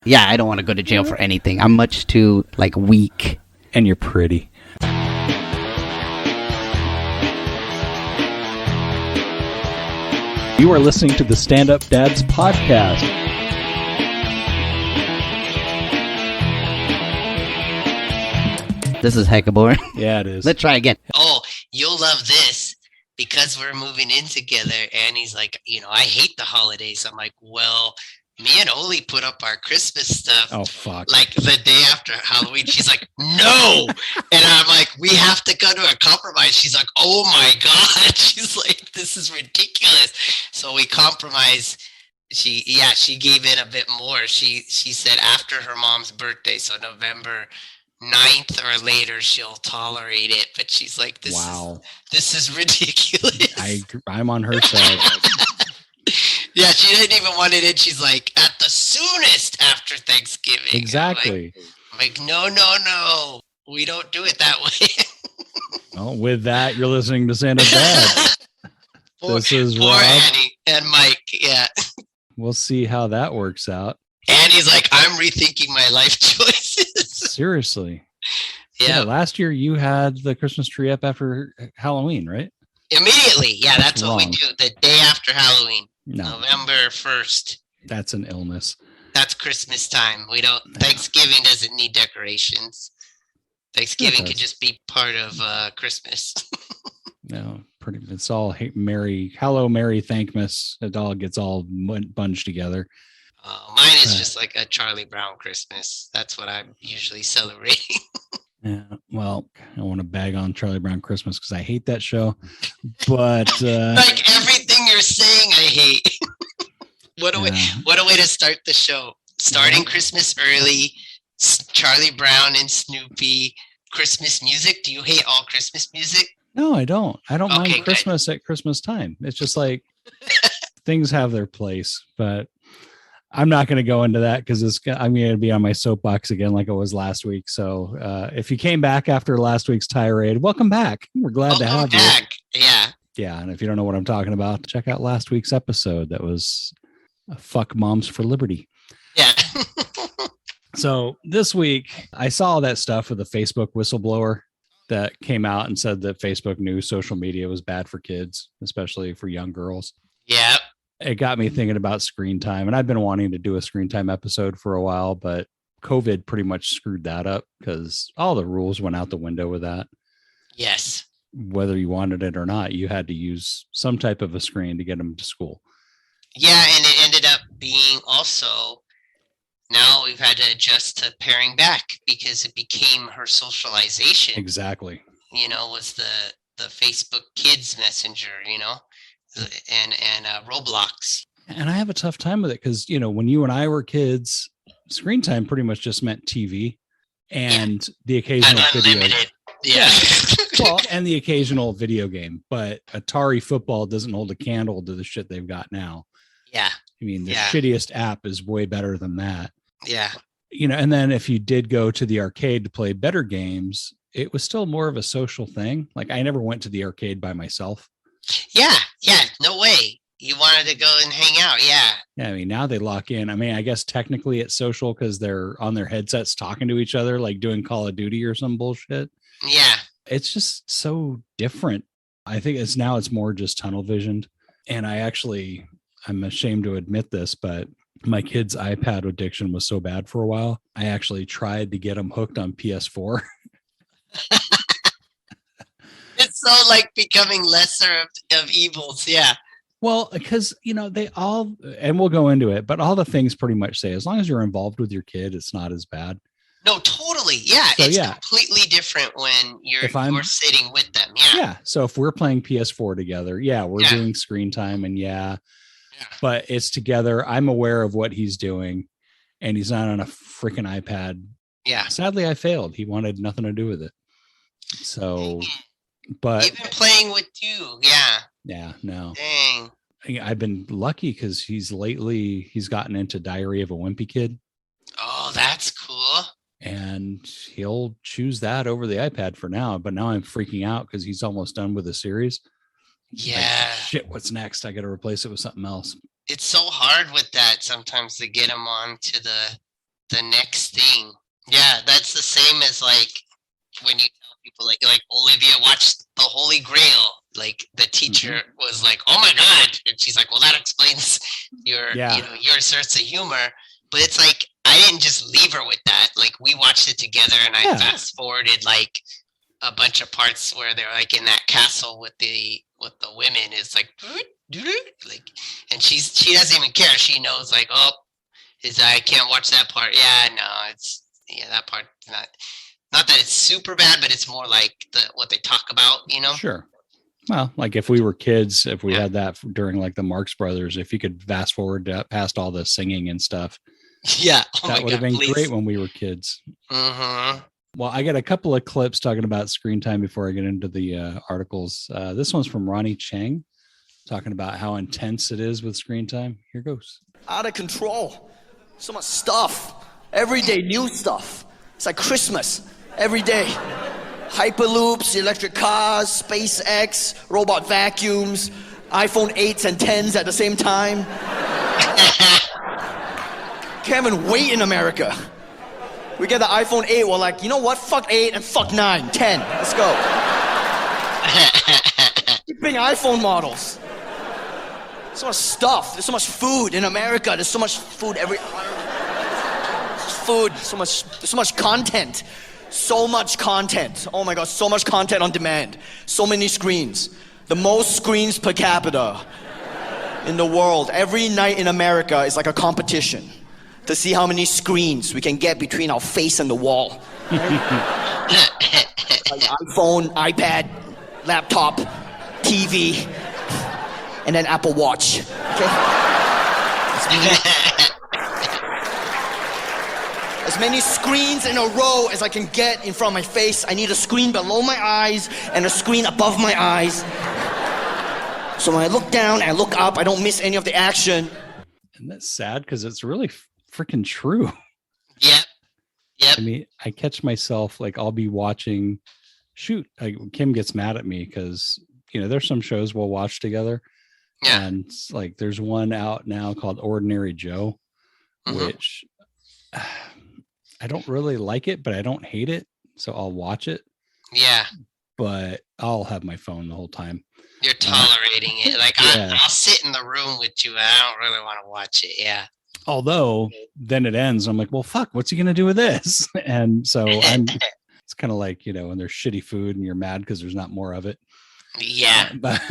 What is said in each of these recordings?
Yeah, I don't want to go to jail for anything. I'm much too, like, weak. And you're pretty. You are listening to the Stand Up Dads podcast. This is hecka boring. Yeah, it is. Let's try again. Oh, you'll love this because we're moving in together. And he's like, I hate the holidays. I'm like, well, me and Oli put up our Christmas stuff. Oh, fuck. Like the day after Halloween. She's like, no. And I'm like, we have to go to a compromise. She's like, oh my God. She's like, this is ridiculous. So we compromised. She gave in a bit more. She said after her mom's birthday, so November 9th or later, she'll tolerate it. But she's like, this is ridiculous. I'm on her side. Yeah, she didn't even want it in. She's like, at the soonest after Thanksgiving. Exactly. I'm like, no. We don't do it that way. Well, with that, you're listening to Stand Up Dad. This is poor Rob. Annie and Mike, yeah. We'll see how that works out. Annie's like, I'm rethinking my life choices. Seriously. Yeah. Last year you had the Christmas tree up after Halloween, right? Immediately. Yeah, that's what we wrong. do. The day after Halloween. No. November 1st. That's an illness. That's Christmas time. Thanksgiving doesn't need decorations. Thanksgiving could just be part of Christmas. No, it's all hello, Merry Thankmas. It all gets all bunched together. Mine is just like a Charlie Brown Christmas. That's what I'm usually celebrating. Yeah, well, I want to bag on Charlie Brown Christmas because I hate that show. But like everything you're saying, I hate. What a way to start the show. Starting Christmas early, Charlie Brown and Snoopy, Christmas music. Do you hate all Christmas music? No, I don't. I don't mind good. Christmas at Christmas time. It's just like things have their place, but I'm not going to go into that because I'm going to be on my soapbox again like I was last week. So if you came back after last week's tirade, welcome back. We're glad to have you. Yeah. Yeah. And if you don't know what I'm talking about, check out last week's episode. That was Fuck Moms for Liberty. Yeah. So this week I saw that stuff with the Facebook whistleblower that came out and said that Facebook knew social media was bad for kids, especially for young girls. Yeah. It got me thinking about screen time, and I've been wanting to do a screen time episode for a while, but COVID pretty much screwed that up because all the rules went out the window with that. Yes. Whether you wanted it or not, you had to use some type of a screen to get them to school. Yeah, and it ended up being also, now we've had to adjust to paring back because it became her socialization. Exactly. Was the Facebook Kids Messenger, and Roblox. And I have a tough time with it because, when you and I were kids, screen time pretty much just meant TV and the occasional video. Yeah. Well, and the occasional video game, but Atari football doesn't hold a candle to the shit they've got now. Yeah. I mean, the shittiest app is way better than that. Yeah. And then if you did go to the arcade to play better games, it was still more of a social thing. Like I never went to the arcade by myself. Yeah. No way. You wanted to go and hang out. Yeah. Yeah. I mean, now they lock in. I mean, I guess technically it's social because they're on their headsets talking to each other, like doing Call of Duty or some bullshit. Yeah. It's just so different. I think it's more just tunnel visioned. And I'm ashamed to admit this, but my kid's iPad addiction was so bad for a while. I actually tried to get him hooked on PS4. It's so like becoming lesser of evils. Yeah. Well, because, they all, and we'll go into it, but all the things pretty much say, as long as you're involved with your kid, it's not as bad. No, totally. Yeah. So, it's completely different when you're sitting with them. Yeah. Yeah. So if we're playing PS4 together, we're doing screen time and but it's together. I'm aware of what he's doing and he's not on a freaking iPad. Yeah. Sadly, I failed. He wanted nothing to do with it. So, but even playing with you. Yeah. Yeah. No. Dang. I've been lucky because he's gotten into Diary of a Wimpy Kid. Oh, that's cool. And he'll choose that over the iPad for now. But now I'm freaking out because he's almost done with the series. Yeah. Like, shit, what's next? I got to replace it with something else. It's so hard with that sometimes to get them on to the next thing. Yeah, that's the same as like when you tell people like Olivia watched The Holy Grail. Like the teacher was like, "Oh my god," and she's like, "Well, that explains your your sense of humor." But it's like I didn't just leave her with that. Like we watched it together, and I fast forwarded like a bunch of parts where they're like in that castle with the women. It's like and she doesn't even care. She knows like, oh, I can't watch that part. Yeah, no, it's that part not that it's super bad, but it's more like what they talk about, you know? Sure. Well, like if we were kids, if we had that during like the Marx Brothers, if you could fast forward past all the singing and stuff. Yeah. That would have been great when we were kids. Mm-hmm. Well, I got a couple of clips talking about screen time before I get into the articles. This one's from Ronny Chieng, talking about how intense it is with screen time. Here goes. Out of control. So much stuff. Every day, new stuff. It's like Christmas. Every day. Hyperloops, electric cars, SpaceX, robot vacuums, iPhone 8s and 10s at the same time. Can't even wait in America. We get the iPhone 8, we're like, you know what? Fuck 8 and fuck 9, 10. Let's go. Keep being iPhone models. So much stuff. There's so much food in America. There's so much food there's so much content. So much content. Oh my God, so much content on demand. So many screens. The most screens per capita in the world. Every night in America is like a competition to see how many screens we can get between our face and the wall. Right? Like iPhone, iPad, laptop, TV, and then Apple Watch. Okay? As many screens in a row as I can get in front of my face. I need a screen below my eyes and a screen above my eyes. So when I look down and I look up, I don't miss any of the action. And that's sad because it's really freaking true. Yep. I mean, I catch myself like I'll be watching. Kim gets mad at me because there's some shows we'll watch together. Yeah. And like there's one out now called Ordinary Joe, which I don't really like it, but I don't hate it. So I'll watch it. Yeah. But I'll have my phone the whole time. You're tolerating it. Like I'll sit in the room with you, but I don't really want to watch it. Yeah. Although then it ends. I'm like, well, fuck, what's he going to do with this? And so it's kind of like, when there's shitty food and you're mad because there's not more of it. Yeah. But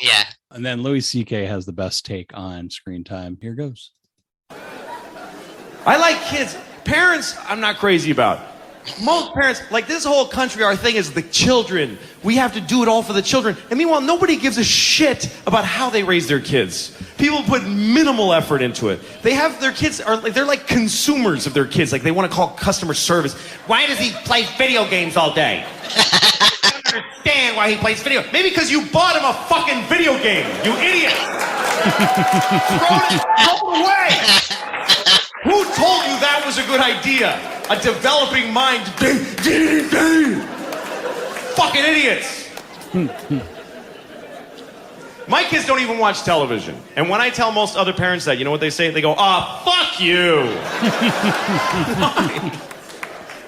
yeah. And then Louis C.K. has the best take on screen time. Here goes. I like kids. Parents, I'm not crazy about. Most parents, like this whole country, our thing is the children. We have to do it all for the children. And meanwhile, nobody gives a shit about how they raise their kids. People put minimal effort into it. They have their kids, they're like consumers of their kids. Like they want to call customer service. Why does he play video games all day? I don't understand why he plays video. Maybe because you bought him a fucking video game, you idiot. Throw it away. Who told you that was a good idea? A developing mind. Fucking idiots. My kids don't even watch television. And when I tell most other parents that, you know what they say? They go, fuck you. Why?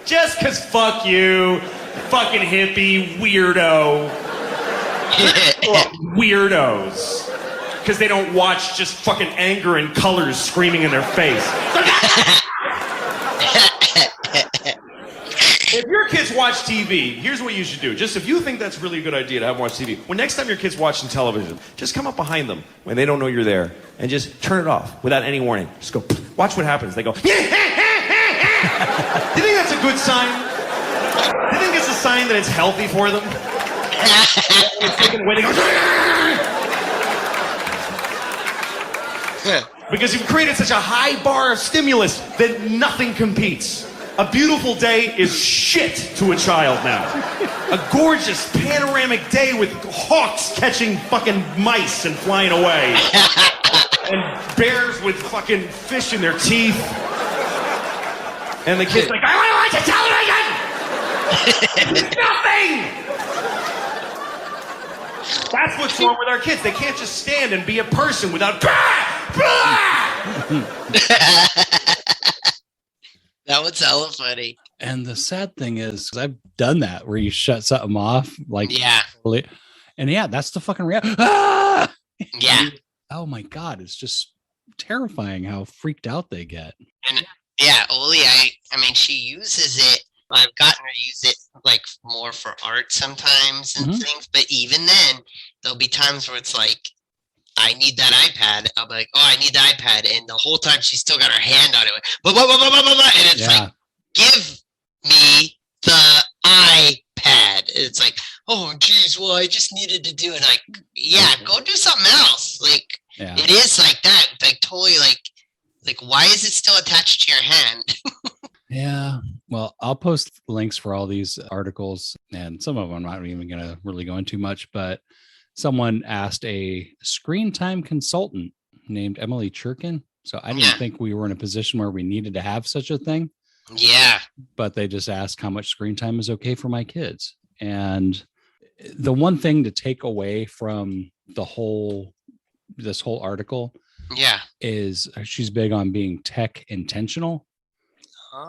Just because fuck you. Fucking hippie, weirdo. Weirdos. Because they don't watch just fucking anger and colors screaming in their face. If your kids watch TV, here's what you should do. Just if you think that's really a good idea to have them watch TV, when next time your kid's watching television, just come up behind them when they don't know you're there and just turn it off without any warning. Just go, watch what happens. They go, do you think that's a good sign? Do you think it's a sign that it's healthy for them? It's taken away, they go, because you've created such a high bar of stimulus that nothing competes. A beautiful day is shit to a child now. A gorgeous panoramic day with hawks catching fucking mice and flying away. And bears with fucking fish in their teeth. And the kid's like, I want to watch a television! Nothing! That's what's wrong with our kids. They can't just stand and be a person without... That was hella funny. And the sad thing is, I've done that where you shut something off, like, Yeah. and yeah, that's the fucking reaction. Ah! Yeah. Oh my God. It's just terrifying how freaked out they get. And yeah, Oli, I mean, she uses it. I've gotten her to use it like more for art sometimes and things. But even then, there'll be times where it's like, I need that iPad. I'll be like, oh, I need the iPad. And the whole time she's still got her hand on it. Blah, blah, blah, blah, blah, blah. And it's like, give me the iPad. It's like, oh, geez, well, I just needed to do it. Like, yeah, go do something else. Like, it is like that. Like, totally like, why is it still attached to your hand? Yeah. Well, I'll post links for all these articles, and some of them I'm not even going to really go into much, but someone asked a screen time consultant named Emily Churkin. So I didn't think we were in a position where we needed to have such a thing. Yeah. But they just asked how much screen time is okay for my kids. And the one thing to take away from this whole article is she's big on being tech intentional.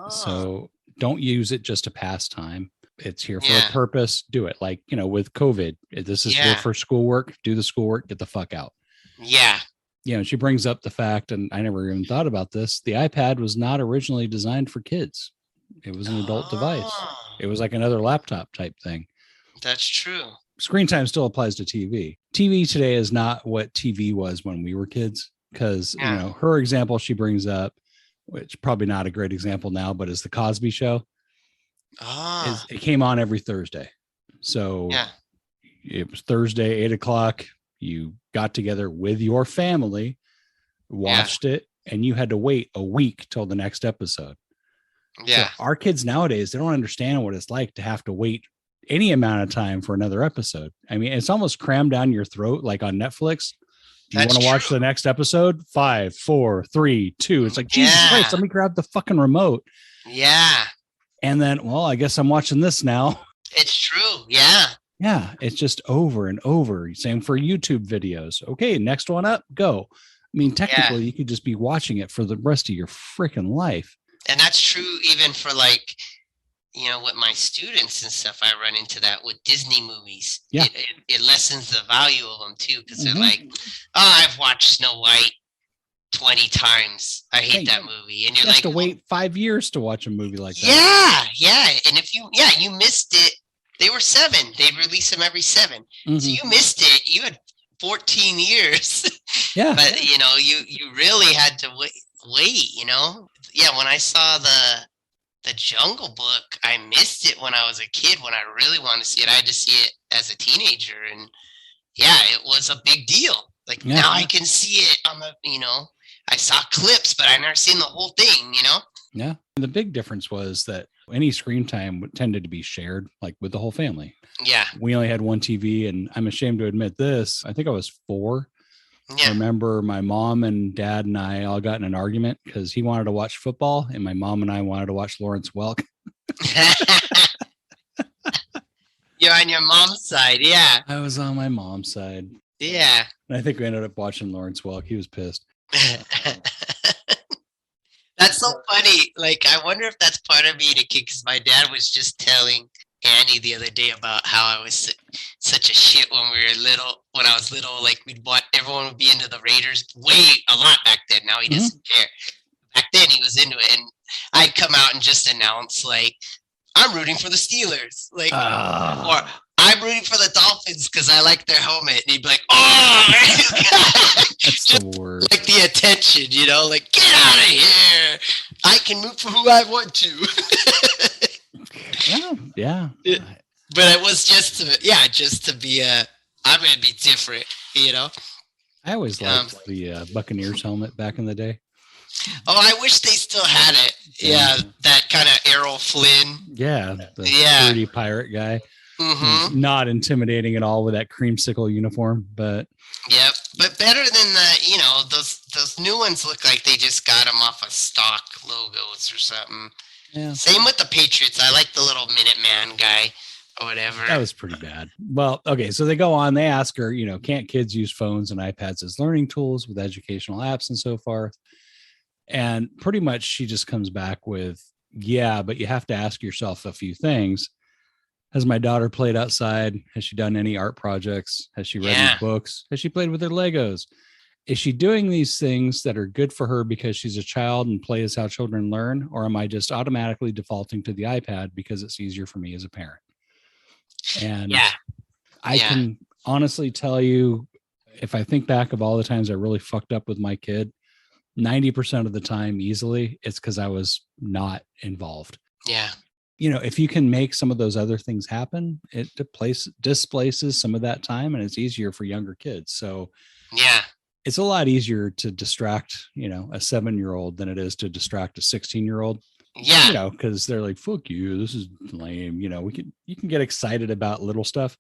So don't use it just to pass time. It's here for a purpose. Do it. Like, with COVID, this is good for schoolwork. Do the schoolwork, get the fuck out. Yeah. She brings up the fact, and I never even thought about this. The iPad was not originally designed for kids. It was an adult device. It was like another laptop type thing. That's true. Screen time still applies to TV. TV today is not what TV was when we were kids. Because, her example she brings up, which probably not a great example now, but is the Cosby Show. It came on every Thursday. So it was Thursday, 8:00. You got together with your family, watched it, and you had to wait a week till the next episode. Yeah. So our kids nowadays, they don't understand what it's like to have to wait any amount of time for another episode. I mean, it's almost crammed down your throat, like on Netflix. Do you want to watch the next episode? 5, 4, 3, 2. It's like, Jesus Christ, let me grab the fucking remote. Yeah. And then, well, I guess I'm watching this now. It's true. Yeah. Yeah. It's just over and over. Same for YouTube videos. Okay. Next one up, go. I mean, technically you could just be watching it for the rest of your freaking life. And that's true even for like, with my students and stuff, I run into that with Disney movies. Yeah. It lessens the value of them too. Cause they're like, oh, I've watched Snow White 20 times. I hate that movie. And you're like, to wait 5 years to watch a movie like that. Yeah. Yeah. And if you missed it, they were 7. They'd release them every 7. So you missed it. You had 14 years. Yeah. But you really had to wait, Yeah. When I saw the Jungle Book, I missed it when I was a kid. When I really wanted to see it, I had to see it as a teenager, and it was a big deal. Like now I can see it on the, I saw clips, but I never seen the whole thing, Yeah. And the big difference was that any screen time tended to be shared, like with the whole family. Yeah. We only had one TV, and I'm ashamed to admit this. I think I was 4. I remember my mom and dad and I all got in an argument because he wanted to watch football and my mom and I wanted to watch Lawrence Welk. You're on your mom's side. Yeah. I was on my mom's side. Yeah. And I think we ended up watching Lawrence Welk. He was pissed. That's so funny. Like, I wonder if that's part of being a kid, because my dad was just telling Annie the other day about how I was such a shit when we were little. When I was little, like everyone would be into the Raiders a lot back then. Now he doesn't care. Back then he was into it, and I'd come out and just announce like, I'm rooting for the Steelers, like, or I'm rooting for the Dolphins because I like their helmet. And he'd be like, oh, that's the word. Like the attention, like, get out of here. I can root for who I want to. Yeah. But it was just to be I'm going to be different, I always liked the Buccaneers helmet back in the day. Oh, I wish they still had it. Yeah, that kind of Errol Flynn. Yeah, the pretty pirate guy. Mm-hmm. Not intimidating at all with that creamsicle uniform, but yep. But better than those new ones look like they just got them off of stock logos or something. Yeah. Same with the Patriots. I like the little Minuteman guy or whatever. That was pretty bad. Well, okay, so they go on. They ask her, can't kids use phones and iPads as learning tools with educational apps and so forth? And pretty much she just comes back with, Yeah, but you have to ask yourself a few things. Has my daughter played outside? Has she done any art projects? Has she read any books? Has she played with her Legos? Is she doing these things that are good for her because she's a child and play is how children learn? Or am I just automatically defaulting to the iPad because it's easier for me as a parent? And I can honestly tell you, if I think back of all the times I really fucked up with my kid, 90% of the time easily, it's because I was not involved. Yeah. You know, if you can make some of those other things happen, it displaces some of that time, and it's easier for younger kids. So yeah, it's a lot easier to distract, you know, a 7-year-old than it is to distract a 16-year-old. Yeah. You know, because they're like, fuck you, this is lame. You know, you can get excited about little stuff.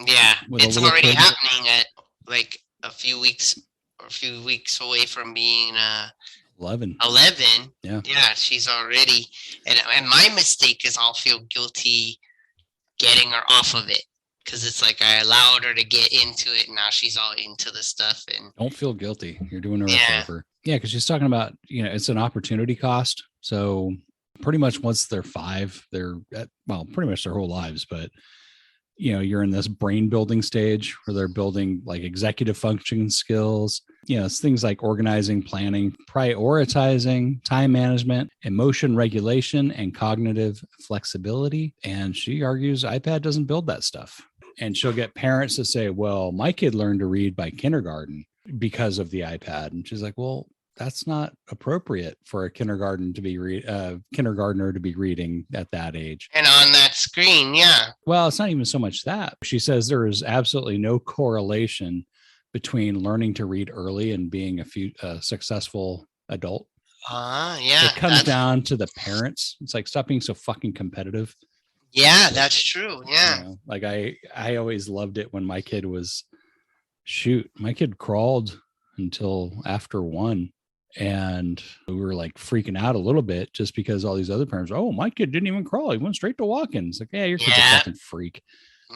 Yeah. It's already happening at like a few weeks away from being 11. Yeah. Yeah, she's already, and my mistake is I'll feel guilty getting her off of it. Because it's like I allowed her to get into it, and now she's all into the stuff. And don't feel guilty. You're doing her a favor. Yeah, because she's talking about, you know, it's an opportunity cost. So pretty much once they're 5, they're pretty much their whole lives. But, you know, you're in this brain building stage where they're building like executive function skills. You know, it's things like organizing, planning, prioritizing, time management, emotion regulation, and cognitive flexibility. And she argues iPad doesn't build that stuff. And she'll get parents to say, well, my kid learned to read by kindergarten because of the iPad. And she's like, well, that's not appropriate for a kindergartner to be reading at that age. And on that screen, yeah. Well, it's not even so much that. She says there is absolutely no correlation between learning to read early and being a successful adult. Yeah. It comes down to the parents. It's like, stop being so fucking competitive. Yeah, that's true. Yeah. You know, like I always loved it when my kid my kid crawled until after 1. And we were like freaking out a little bit just because all these other parents, oh, my kid didn't even crawl. He went straight to walking. It's like, yeah, your kid's a fucking freak.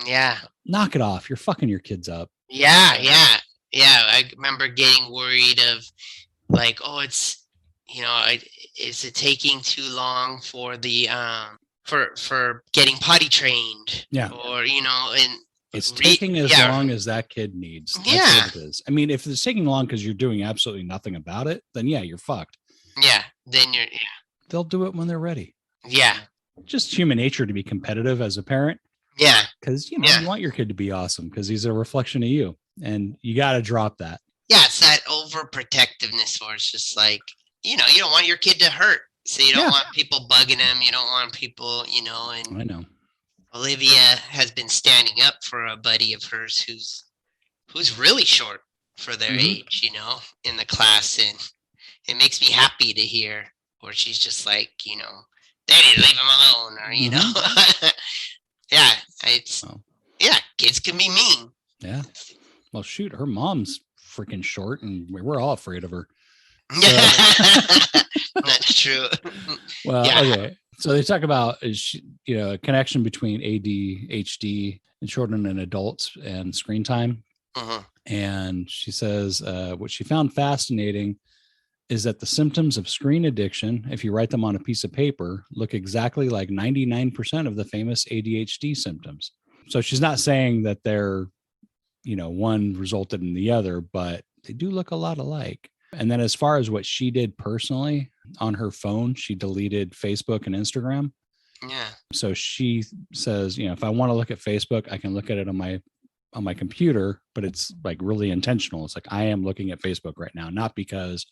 Yeah. Knock it off. You're fucking your kids up. Yeah. Yeah. Yeah. I remember getting worried of like, oh, it's, you know, is it taking too long for the, for getting potty trained? Yeah. Or, you know, and it's taking as long as that kid needs. That's what it is. I mean, if it's taking long because you're doing absolutely nothing about it, then yeah, you're fucked. Yeah. Then they'll do it when they're ready. Yeah. Just human nature to be competitive as a parent. Yeah. Because, you know, you want your kid to be awesome because he's a reflection of you, and you got to drop that. Yeah. It's that overprotectiveness where it's just like, you know, you don't want your kid to hurt. So you don't want people bugging him. You don't want people, you know, and I know. Olivia has been standing up for a buddy of hers who's really short for their age, you know, in the class. And it makes me happy to hear where she's just like, you know, Daddy, leave him alone, or, you know. Kids can be mean. Yeah. Well, shoot, her mom's freaking short and we're all afraid of her. So. That's true. Well, okay. So they talk about, you know, a connection between ADHD in children and adults and screen time. And she says what she found fascinating is that the symptoms of screen addiction, if you write them on a piece of paper, look exactly like 99% of the famous ADHD symptoms. So she's not saying that they're, you know, one resulted in the other, but they do look a lot alike. And then as far as what she did personally on her phone, she deleted Facebook and Instagram. Yeah. So she says, you know, if I want to look at Facebook, I can look at it on my computer, but it's like really intentional. It's like, I am looking at Facebook right now, not because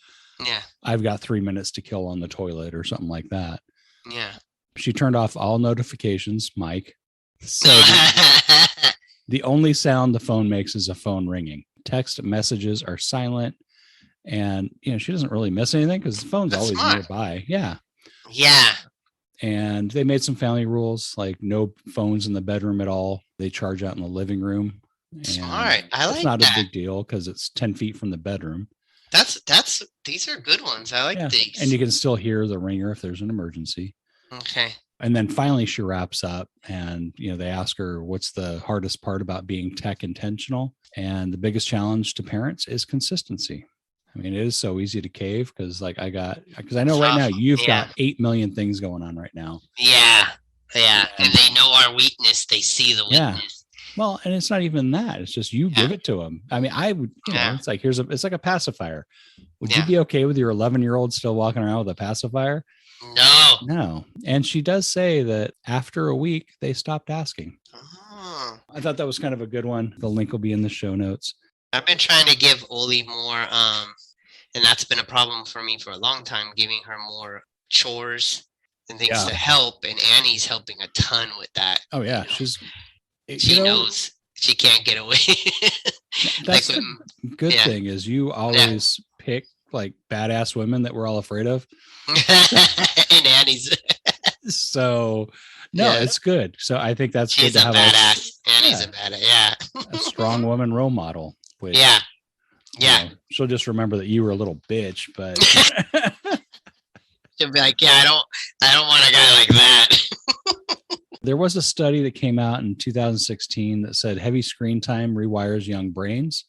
I've got 3 minutes to kill on the toilet or something like that. Yeah. She turned off all notifications, Mike. So the only sound the phone makes is a phone ringing. Text messages are silent. And, you know, she doesn't really miss anything because the phone's always nearby. Yeah. Yeah. And they made some family rules, like no phones in the bedroom at all. They charge out in the living room. Smart. I like that. It's not a big deal because it's 10 feet from the bedroom. These are good ones. I like these. And you can still hear the ringer if there's an emergency. Okay. And then finally she wraps up and, you know, they ask her, what's the hardest part about being tech intentional? And the biggest challenge to parents is consistency. I mean, it is so easy to cave because because I know right now you've got 8 million things going on right now. Yeah. And they know our weakness. They see the weakness. Yeah. Well, and it's not even that. It's just you give it to them. I mean, I would, it's like it's like a pacifier. Would you be okay with your 11-year-old still walking around with a pacifier? No. And she does say that after a week, they stopped asking. Oh. I thought that was kind of a good one. The link will be in the show notes. I've been trying to give Oli more, and that's been a problem for me for a long time, giving her more chores and things to help. And Annie's helping a ton with that. Oh, yeah. She knows she can't get away. That's the good thing is you always pick like badass women that we're all afraid of. And Annie's. So it's good. So I think that's good to have badass. Annie's a badass. A strong woman role model. Which, she'll just remember that you were a little bitch, but she'll be like, I don't want a guy like that. There was a study that came out in 2016 that said heavy screen time rewires young brains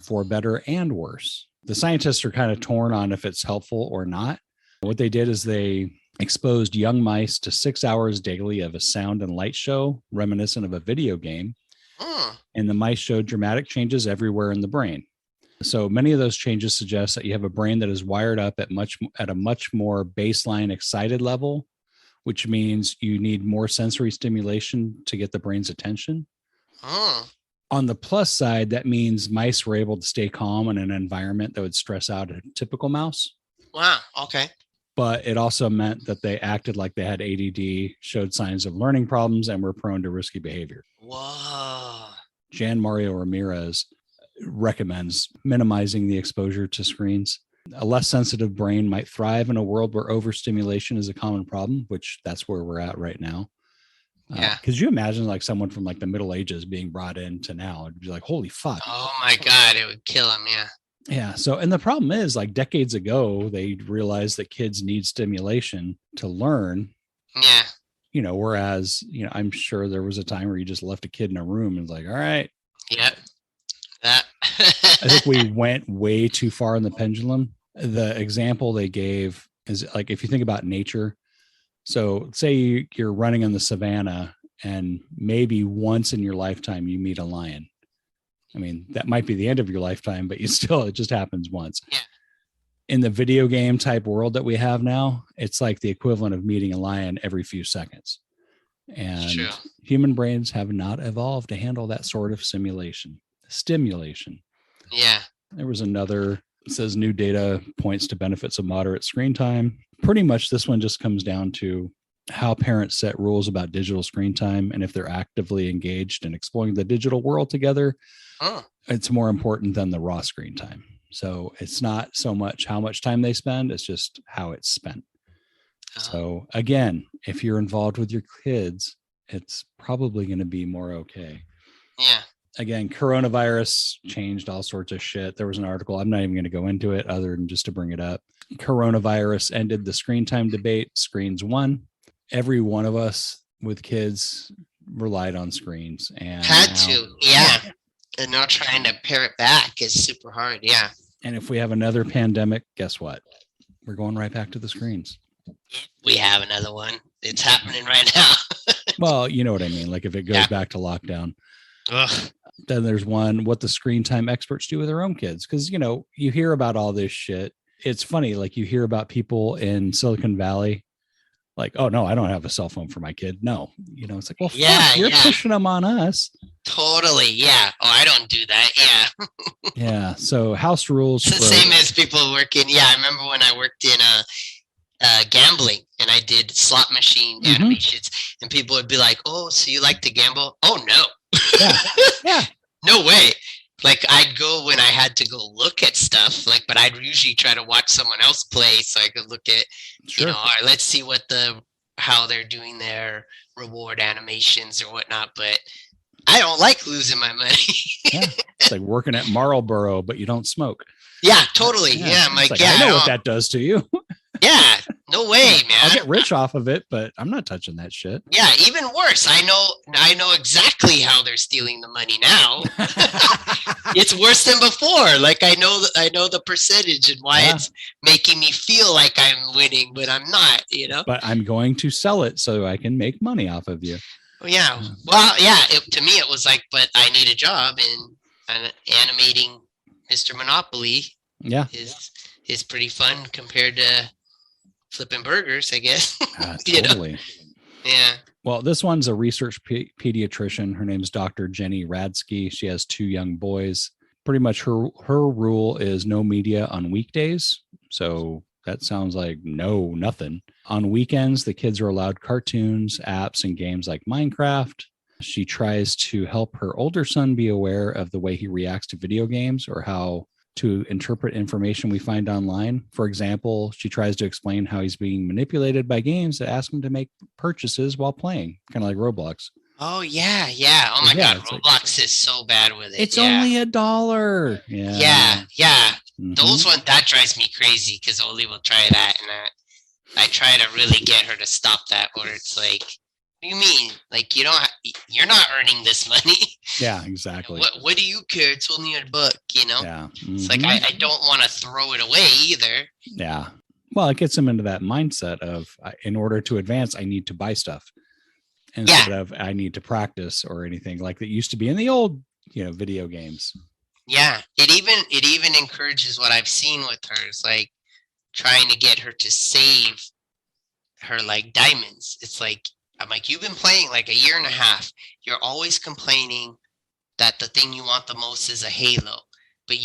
for better and worse. The scientists are kind of torn on if it's helpful or not. What they did is they exposed young mice to 6 hours daily of a sound and light show reminiscent of a video game. And the mice showed dramatic changes everywhere in the brain. So many of those changes suggest that you have a brain that is wired up at a much more baseline excited level, which means you need more sensory stimulation to get the brain's attention. On the plus side, that means mice were able to stay calm in an environment that would stress out a typical mouse. Wow. Okay. But it also meant that they acted like they had ADD, showed signs of learning problems, and were prone to risky behavior. Whoa. Jan Mario Ramirez recommends minimizing the exposure to screens. A less sensitive brain might thrive in a world where overstimulation is a common problem, which that's where we're at right now. Because you imagine like someone from like the Middle Ages being brought in to now, it'd be like, holy fuck. Oh my God, it would kill him. Yeah. Yeah. So, and the problem is like decades ago, they realized that kids need stimulation to learn. Yeah. Whereas, I'm sure there was a time where you just left a kid in a room and was like, all right. Yep. That. I think we went way too far in the pendulum. The example they gave is like, if you think about nature, so say you're running on the savannah and maybe once in your lifetime, you meet a lion. I mean, that might be the end of your lifetime, but it just happens once. Yeah. In the video game type world that we have now, it's like the equivalent of meeting a lion every few seconds. And human brains have not evolved to handle that sort of stimulation. Yeah. There was another, it says new data points to benefits of moderate screen time. Pretty much this one just comes down to how parents set rules about digital screen time. And if they're actively engaged in exploring the digital world together, it's more important than the raw screen time. So it's not so much how much time they spend, it's just how it's spent. So again, if you're involved with your kids, it's probably going to be more okay. Yeah. Again, coronavirus changed all sorts of shit. There was an article, I'm not even going to go into it other than just to bring it up. Coronavirus ended the screen time debate. Screens won. Every one of us with kids relied on screens and had to. Yeah. And now trying to pare it back is super hard. Yeah. And if we have another pandemic, guess what? We're going right back to the screens. We have another one. It's happening right now. Well, you know what I mean? Like if it goes back to lockdown, then there's what the screen time experts do with their own kids. Because, you hear about all this shit. It's funny. Like you hear about people in Silicon Valley like, oh no, I don't have a cell phone for my kid. No, it's like, well, fuck, you're pushing them on us. Totally. Yeah. Oh, I don't do that. Yeah. Yeah. So house rules. It's the same as people working. Yeah. I remember when I worked in gambling and I did slot machine animations and people would be like, oh, so you like to gamble? Oh no. Yeah. No way. Like I'd go when I had to go look at stuff, but I'd usually try to watch someone else play so I could look at, all right, let's see how they're doing their reward animations or whatnot. But I don't like losing my money. Yeah. It's like working at Marlboro, but you don't smoke. Yeah, totally. Yeah. I'm like, I know what that does to you. Yeah, no way, man. I'll get rich off of it, but I'm not touching that shit. Yeah, even worse. I know exactly how they're stealing the money now. It's worse than before. Like I know the percentage and why it's making me feel like I'm winning, but I'm not, But I'm going to sell it so I can make money off of you. Yeah. Well, yeah, to me it was like, but I need a job, and animating Mr. Monopoly is pretty fun compared to flipping burgers, I guess. Totally. Yeah. Well, this one's a research pediatrician. Her name's Dr. Jenny Radsky. She has 2 young boys. Pretty much her rule is no media on weekdays. So that sounds like nothing. On weekends, the kids are allowed cartoons, apps, and games like Minecraft. She tries to help her older son be aware of the way he reacts to video games or how to interpret information we find online. For example, she tries to explain how he's being manipulated by games that ask him to make purchases while playing, kind of like Roblox. Oh, yeah. Oh, my God. Roblox is so bad with it. It's only $1. Yeah. Mm-hmm. Those ones, that drives me crazy because Oli will try that. And I try to really get her to stop that, where it's like, what do you mean? Like, you're not earning this money. Yeah, exactly. What do you care? It's only $1, Yeah. Mm-hmm. It's like, I don't want to throw it away either. Yeah. Well, it gets them into that mindset of, in order to advance, I need to buy stuff instead of I need to practice or anything like that used to be in the old, video games. Yeah. It even encourages what I've seen with her. It's like trying to get her to save her like diamonds. It's like, I'm like, you've been playing like a year and a half. You're always complaining that the thing you want the most is a Halo, but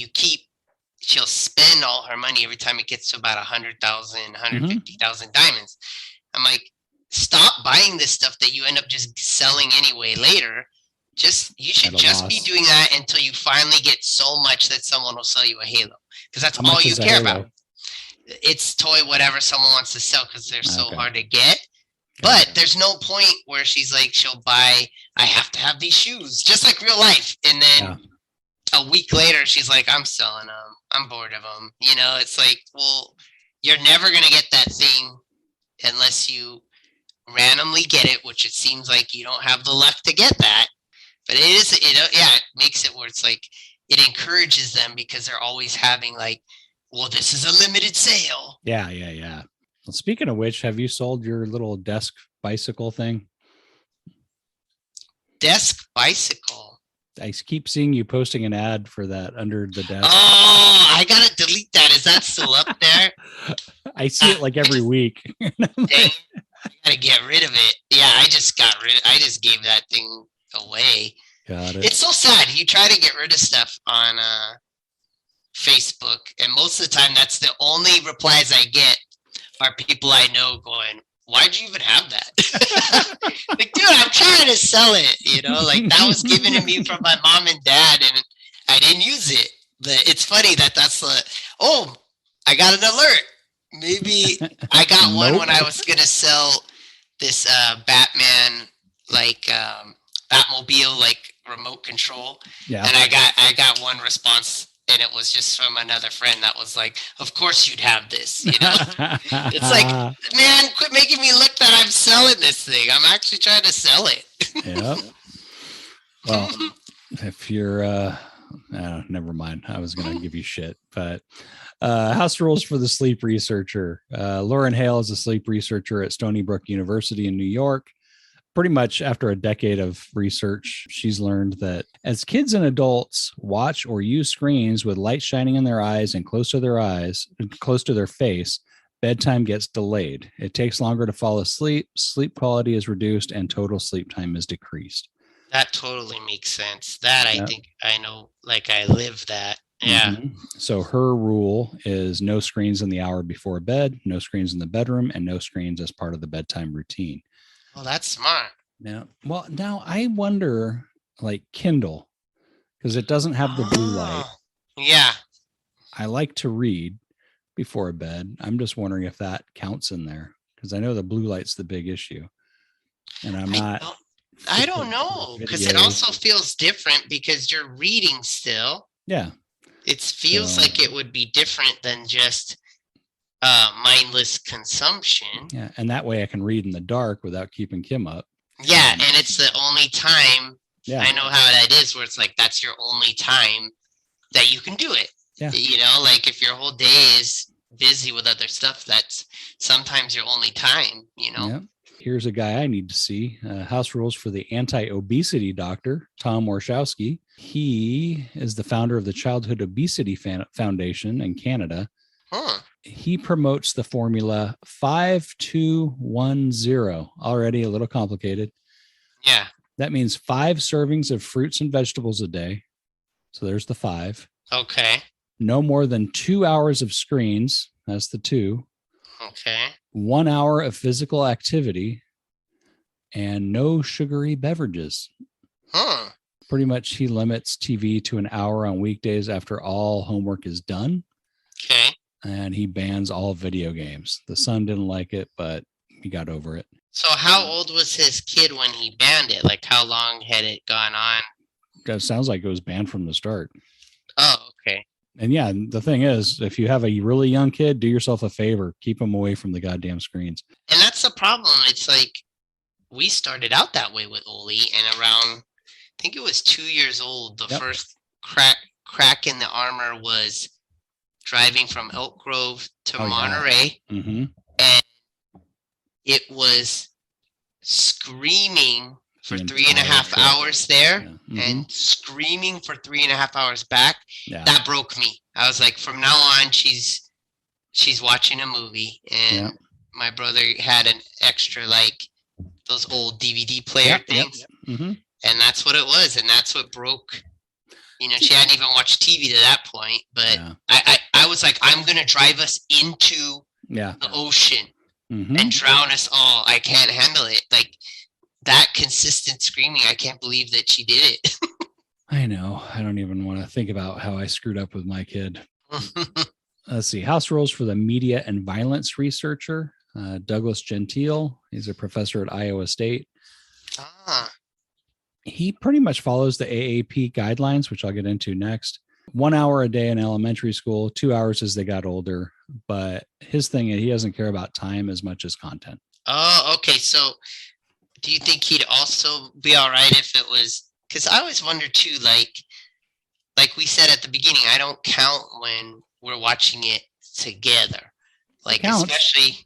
she'll spend all her money every time it gets to about 100,000, 150,000 diamonds. I'm like, stop buying this stuff that you end up just selling anyway later. You should just be doing that until you finally get so much that someone will sell you a Halo, because that's all you care about. It's toy whatever someone wants to sell because they're so hard to get. But there's no point where she's like, she'll buy, I have to have these shoes, just like real life. And then a week later, she's like, I'm selling them. I'm bored of them. It's like, well, you're never going to get that thing unless you randomly get it, which it seems like you don't have the luck to get that. But it makes it where it's like, it encourages them because they're always having like, well, this is a limited sale. Yeah. Well, speaking of which, have you sold your little desk bicycle thing? Desk bicycle? I keep seeing you posting an ad for that under the desk. Oh, I gotta delete that. Is that still up there? I see it like every week. Dang, I gotta get rid of it. Yeah, I just gave that thing away. Got it. It's so sad. You try to get rid of stuff on Facebook, and most of the time that's the only replies I get are people I know going, why'd you even have that? Like, dude, I'm trying to sell it, like that was given to me from my mom and dad and I didn't use it. But it's funny that's I got an alert. Maybe I got one when I was going to sell this Batman, like Batmobile, like remote control. Yeah. And I got one response, and it was just from another friend that was like, of course you'd have this, It's like, man, quit making me look that I'm selling this thing. I'm actually trying to sell it. Yeah. Well, if you're, never mind. I was going to give you shit, but house rules for the sleep researcher. Lauren Hale is a sleep researcher at Stony Brook University in New York. Pretty much after a decade of research, she's learned that as kids and adults watch or use screens with light shining in their eyes and close to their face, bedtime gets delayed. It takes longer to fall asleep, sleep quality is reduced, and total sleep time is decreased. That totally makes sense. That I think I know, like I live that. Yeah. Mm-hmm. So her rule is no screens in the hour before bed, no screens in the bedroom, and no screens as part of the bedtime routine. Well, that's smart. Yeah. Well, now I wonder, like Kindle, because it doesn't have the blue light. Yeah. I like to read before bed. I'm just wondering if that counts in there, because I know the blue light's the big issue. And I don't know, because it also feels different because you're reading still. Yeah. It feels like it would be different than just mindless consumption. Yeah, and that way I can read in the dark without keeping Kim up. Yeah, and it's the only time. Yeah. I know how that is, where it's like that's your only time that you can do it. Yeah. You know, like if your whole day is busy with other stuff, that's sometimes your only time, you know. Yeah. Here's a guy I need to see. House rules for the anti-obesity doctor, Tom Warshawski. He is the founder of the Childhood Obesity Foundation in Canada. Huh. He promotes the formula 5-2-1-0. Already a little complicated. Yeah. That means 5 servings of fruits and vegetables a day. So there's the 5. Okay. No more than 2 hours of screens. That's the 2. Okay. 1 hour of physical activity and no sugary beverages. Huh. Pretty much he limits TV to an hour on weekdays after all homework is done. Okay. And he bans all video games. The son didn't like it, but he got over it. So how old was his kid when he banned it? Like how long had it gone on? That sounds like it was banned from the start. Oh, okay. And yeah, the thing is, if you have a really young kid, do yourself a favor. Keep them away from the goddamn screens. And that's the problem. It's like we started out that way with Oli, and around, I think it was 2 years old, the first crack in the armor was driving from Elk Grove to Monterey. Yeah. Mm-hmm. And it was screaming for 3.5 hours there. Yeah. Mm-hmm. And screaming for 3.5 hours back. Yeah. That broke me. I was like, from now on, she's watching a movie, and my brother had an extra, like those old DVD player things. Mm-hmm. And that's what it was. And that's what broke. You know, she hadn't even watched TV to that point, but I was like, I'm going to drive us into the ocean and drown us all. I can't handle it. Like that consistent screaming. I can't believe that she did it. I know. I don't even want to think about how I screwed up with my kid. Let's see. House rules for the media and violence researcher, Douglas Gentile. He's a professor at Iowa State. He pretty much follows the AAP guidelines, which I'll get into next. 1 hour a day in elementary school, 2 hours as they got older. But his thing is he doesn't care about time as much as content. Oh, okay. So do you think he'd also be all right if it was, because I always wonder too, like we said at the beginning, I don't count when we're watching it together. Like especially,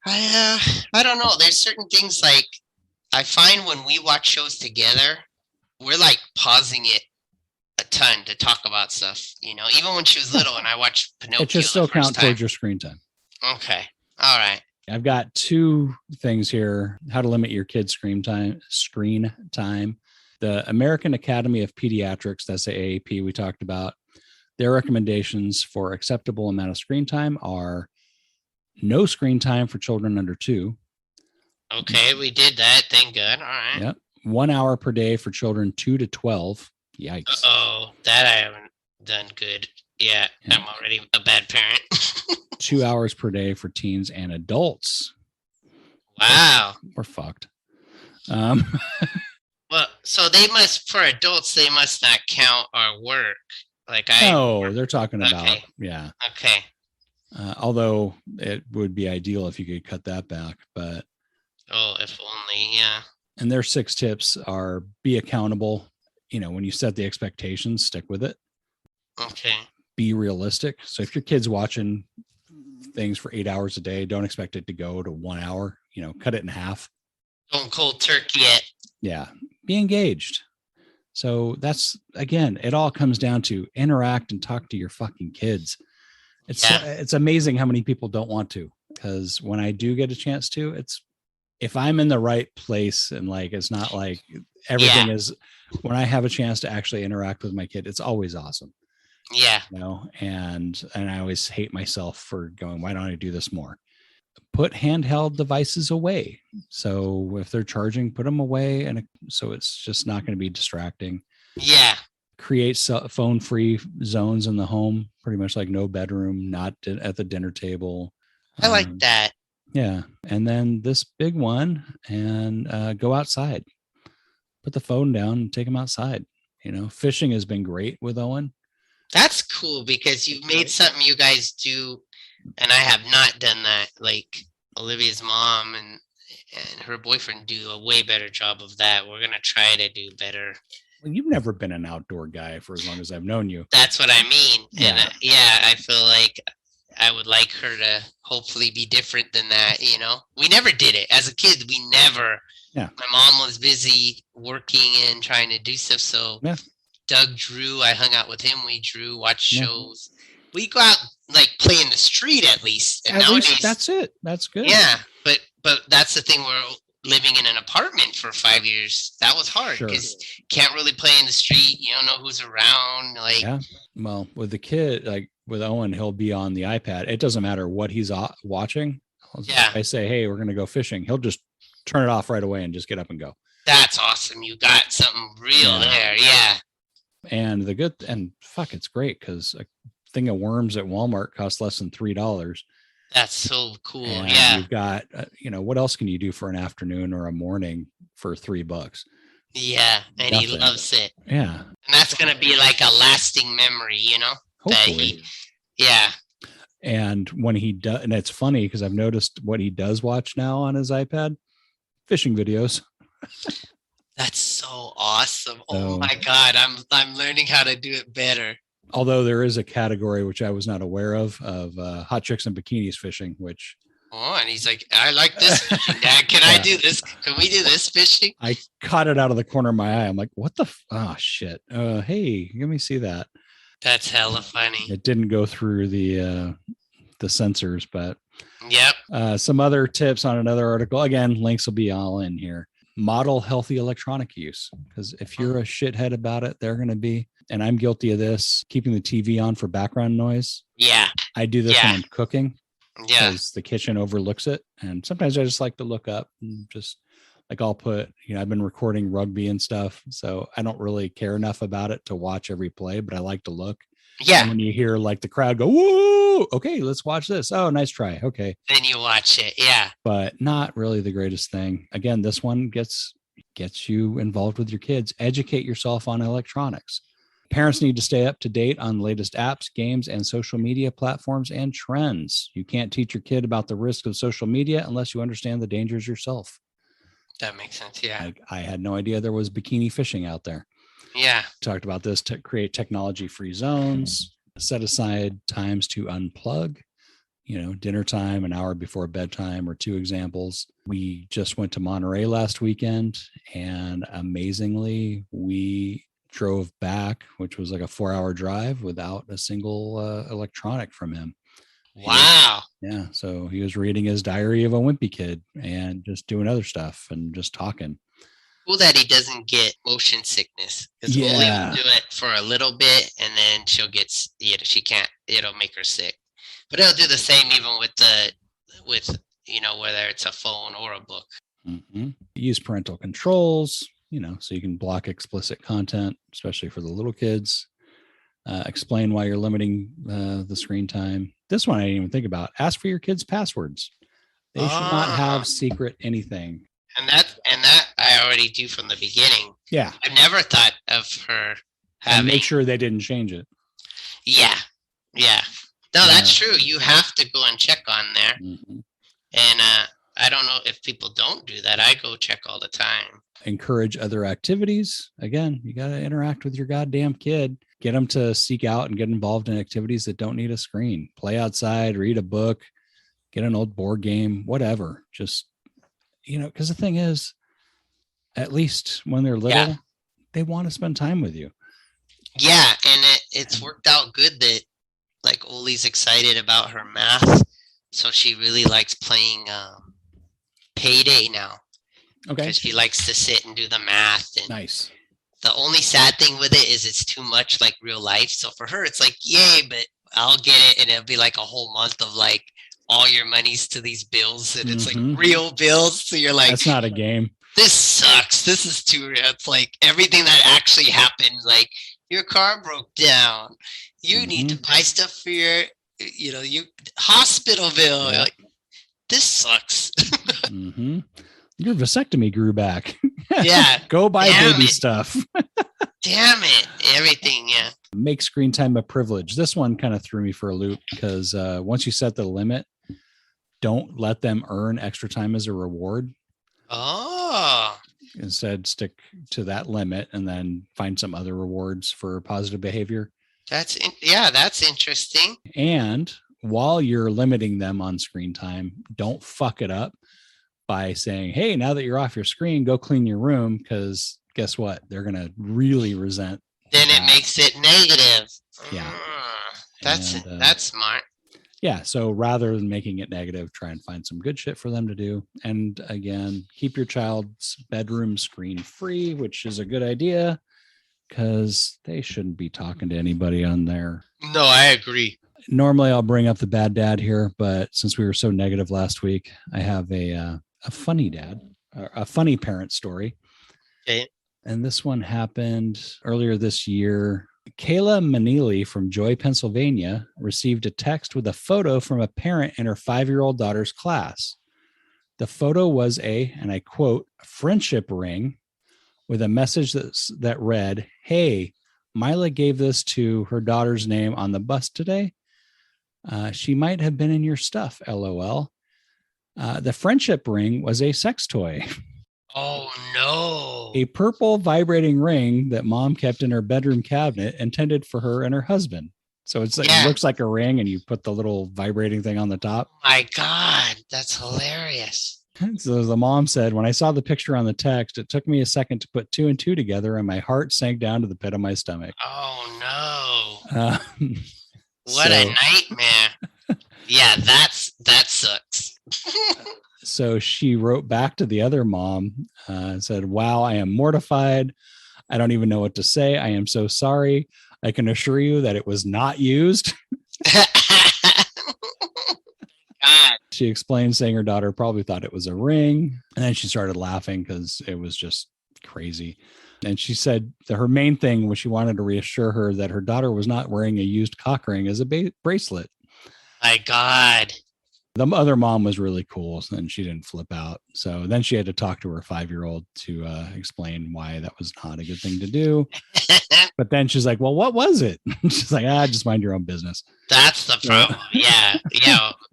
I don't know. There's certain things like I find when we watch shows together, we're like pausing it a ton to talk about stuff, you know, even when she was little and I watched Pinocchio. It just still counts towards your screen time. Okay. All right. I've got 2 things here. How to limit your kid's screen time. The American Academy of Pediatrics, that's the AAP we talked about. Their recommendations for acceptable amount of screen time are no screen time for children under 2. Okay, we did that. Thank God. All right. Yep. 1 hour per day for children 2 to 12. Yikes. Oh, that I haven't done good. Yeah, I'm already a bad parent. 2 hours per day for teens and adults. Wow. We're fucked. Well, so they must, for adults, they must not count our work. Like they're talking about, Okay. Although it would be ideal if you could cut that back, but. Oh, if only, yeah. And their 6 tips are: be accountable. You know, when you set the expectations, stick with it. Okay. Be realistic. So if your kid's watching things for 8 hours a day, don't expect it to go to 1 hour, you know, cut it in half. Don't cold turkey it. Yeah. Be engaged. So that's, again, it all comes down to interact and talk to your fucking kids. It's amazing how many people don't want to, because when I do get a chance to, if I'm in the right place and like, it's not like everything is, when I have a chance to actually interact with my kid, it's always awesome. Yeah. You know, and I always hate myself for going, why don't I do this more? Put handheld devices away. So if they're charging, put them away. And so it's just not going to be distracting. Yeah. Create phone-free zones in the home, pretty much like no bedroom, not at the dinner table. I like that. Yeah. And then this big one, and go outside. Put the phone down and take them outside. You know, fishing has been great with Owen. That's cool because you've made something you guys do And I have not done that. Like Olivia's mom and her boyfriend do a way better job of that. We're gonna try to do better. Well, you've never been an outdoor guy for as long as I've known you. That's what I mean. Yeah. And I feel like I would like her to hopefully be different than that. We never did it as a kid. We never. Yeah. My mom was busy working and trying to do stuff. So yeah. Doug drew. I hung out with him. We drew, watched shows. We go out like play in the street at least. And at nowadays, least that's it. That's good. Yeah, but that's the thing. We're living in an apartment for 5 years. That was hard because can't really play in the street. You don't know who's around. Like, yeah. Well, with the kid, like with Owen, he'll be on the iPad. It doesn't matter what he's watching. I say, hey, we're going to go fishing. He'll just turn it off right away and just get up and go. That's awesome. You got something real there. Yeah. And it's great because a thing of worms at Walmart costs less than $3. That's so cool. And yeah. You've got, what else can you do for an afternoon or a morning for $3? Yeah. And Nothing. He loves it. Yeah. And that's going to be like a lasting memory, Hopefully. Yeah. And when he does, and it's funny because I've noticed what he does watch now on his iPad, fishing videos. That's so awesome. Oh my God. I'm learning how to do it better. Although there is a category which I was not aware of hot chicks and bikinis fishing, which. Oh, and he's like, I like this fishing, Dad. Can I do this? Can we do this fishing? I caught it out of the corner of my eye. I'm like, what the? Oh, shit. Hey, let me see that. That's hella funny. It didn't go through the sensors, but. Yep. Some other tips on another article. Again, links will be all in here. Model healthy electronic use. Because if you're a shithead about it, they're going to be. And I'm guilty of this, keeping the TV on for background noise. Yeah. I do this when I'm cooking. Yeah. Because the kitchen overlooks it. And sometimes I just like to look up and just like I'll put, I've been recording rugby and stuff. So I don't really care enough about it to watch every play, but I like to look. Yeah. And when you hear like the crowd go, whoa, okay, let's watch this. Oh, nice try. Okay. Then you watch it. Yeah. But not really the greatest thing. Again, this one gets you involved with your kids. Educate yourself on electronics. Parents need to stay up to date on the latest apps, games, and social media platforms and trends. You can't teach your kid about the risk of social media unless you understand the dangers yourself. That makes sense. Yeah. I had no idea there was bikini fishing out there. Yeah. Talked about this to create technology-free zones, set aside times to unplug, dinner time, an hour before bedtime are 2 examples. We just went to Monterey last weekend and amazingly, we drove back, which was like a 4-hour drive without a single electronic from him. Wow. Yeah. So he was reading his Diary of a Wimpy Kid and just doing other stuff and just talking. Cool that he doesn't get motion sickness. Because Oli will do it for a little bit and then she'll get, she can't, it'll make her sick. But it'll do the same even with whether it's a phone or a book. Mm-hmm. Use parental controls, so you can block explicit content, especially for the little kids. Explain why you're limiting the screen time. This one I didn't even think about. Ask for your kids' passwords. They should not have secret anything. And that I already do from the beginning. Yeah. I've never thought of her having. And make sure they didn't change it. Yeah. Yeah. No, that's true. You have to go and check on there. Mm-hmm. And I don't know if people don't do that. I go check all the time. Encourage other activities. Again, you got to interact with your goddamn kid. Get them to seek out and get involved in activities that don't need a screen. Play outside, read a book, get an old board game, whatever. Just, because the thing is, at least when they're little, they want to spend time with you. Yeah, and it's worked out good that like Oli's excited about her math, so she really likes playing Payday now. Okay. Because she likes to sit and do the math. And nice. The only sad thing with it is it's too much like real life. So for her, it's like, yay, but I'll get it. And it'll be like a whole month of like all your monies to these bills. And it's like real bills. So you're like, that's not a game. This sucks. This is too real. It's like everything that actually happened. Like your car broke down. You need to buy stuff for your, you hospital bill. Like, this sucks. Your vasectomy grew back. Yeah. Go buy baby stuff. Damn it. Everything. Yeah. Make screen time a privilege. This one kind of threw me for a loop because once you set the limit, don't let them earn extra time as a reward. Oh. Instead, stick to that limit and then find some other rewards for positive behavior. That's interesting. And while you're limiting them on screen time, don't fuck it up by saying, hey, now that you're off your screen, go clean your room, because guess what? They're going to really resent. Then it makes it negative. Yeah. That's smart. Yeah. So rather than making it negative, try and find some good shit for them to do. And again, keep your child's bedroom screen free, which is a good idea because they shouldn't be talking to anybody on there. No, I agree. Normally I'll bring up the bad dad here, but since we were so negative last week, I have a funny dad, a funny parent story. Okay. And this one happened earlier this year. Kayla Manili from Joy, Pennsylvania, received a text with a photo from a parent in her 5-year-old daughter's class. The photo was and I quote, friendship ring with a message that read, hey, Mila gave this to her daughter's name on the bus today. She might have been in your stuff, LOL. The friendship ring was a sex toy. Oh, no. A purple vibrating ring that mom kept in her bedroom cabinet intended for her and her husband. So it's like, It looks like a ring and you put the little vibrating thing on the top. Oh my God, that's hilarious. So the mom said, when I saw the picture on the text, it took me a second to put 2 and 2 together and my heart sank down to the pit of my stomach. Oh, no. What So, a nightmare. Yeah, that sucks. So she wrote back to the other mom and said, wow, I am mortified. I don't even know what to say. I am so sorry. I can assure you that it was not used. God. She explained, saying her daughter probably thought it was a ring. And then she started laughing because it was just crazy. And she said that her main thing was she wanted to reassure her that her daughter was not wearing a used cock ring as a bracelet. My God. The other mom was really cool and she didn't flip out. So then she had to talk to her 5-year-old to explain why that was not a good thing to do. But then she's like, well, what was it? She's like, just mind your own business. That's the problem. Yeah.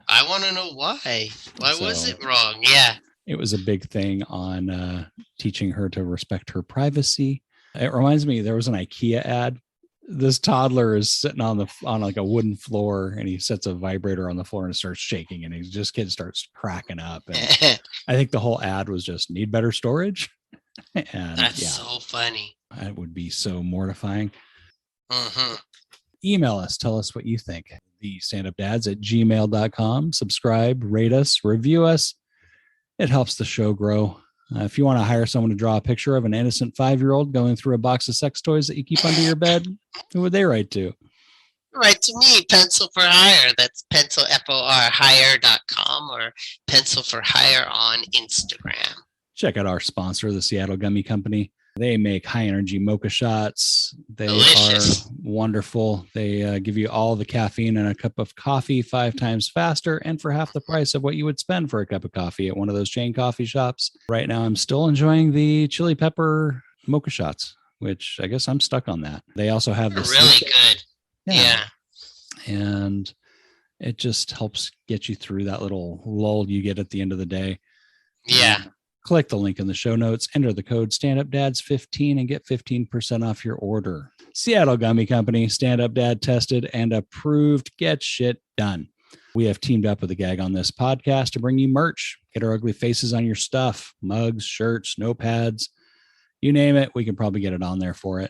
I want to know why. Why was it wrong? Yeah. It was a big thing on teaching her to respect her privacy. It reminds me, there was an IKEA ad. This toddler is sitting on like a wooden floor and he sets a vibrator on the floor and it starts shaking and kid starts cracking up. And I think the whole ad was just need better storage. And that's so funny. It would be so mortifying. Mm-hmm. Email us. Tell us what you think. The standupdads@gmail.com. Subscribe, rate us, review us. It helps the show grow. If you want to hire someone to draw a picture of an innocent 5-year-old going through a box of sex toys that you keep under your bed, who would they write to? Write to me, Pencil for Hire. That's pencil, FOR, hire.com or Pencil for Hire on Instagram. Check out our sponsor, the Seattle Gummy Company. They make high-energy mocha shots. They Delicious. Are wonderful. They give you all the caffeine in a cup of coffee 5 times faster and for half the price of what you would spend for a cup of coffee at one of those chain coffee shops. Right now, I'm still enjoying the chili pepper mocha shots, which I guess I'm stuck on that. They also have They're this really good. Yeah. And it just helps get you through that little lull you get at the end of the day. Yeah. Click the link in the show notes, enter the code StandUpDads15 and get 15% off your order. Seattle Gummy Company, Stand Up Dad tested and approved. Get shit done. We have teamed up with the Gag on This podcast to bring you merch. Get our ugly faces on your stuff, mugs, shirts, notepads, you name it. We can probably get it on there for you.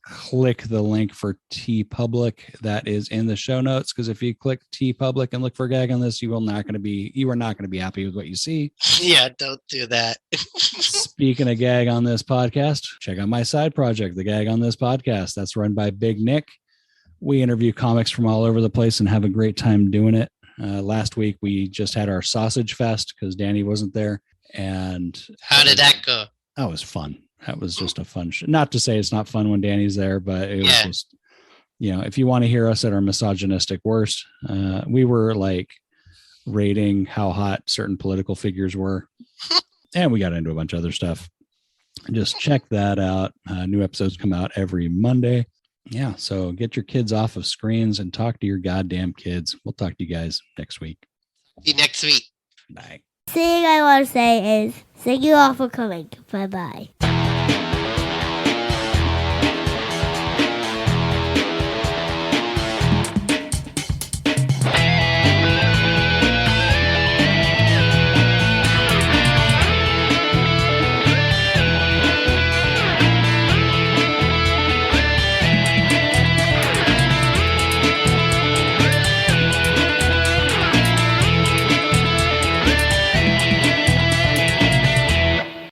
Click the link for TeePublic that is in the show notes, because if you click TeePublic and look for Gag on This, you are not going to be happy with what you see. Yeah, don't do that. Speaking of Gag on This podcast, check out my side project, the Gag on This podcast. That's run by Big Nick. We interview comics from all over the place and have a great time doing it. Last week we just had our sausage fest because Danny wasn't there. And how did that go? That was fun. That was just a fun show. Not to say it's not fun when Danny's there, but it was just, if you want to hear us at our misogynistic worst, we were like rating how hot certain political figures were. And we got into a bunch of other stuff. Just check that out. New episodes come out every Monday. Yeah. So get your kids off of screens and talk to your goddamn kids. We'll talk to you guys next week. See you next week. Bye. Thing I want to say is thank you all for coming. Bye bye.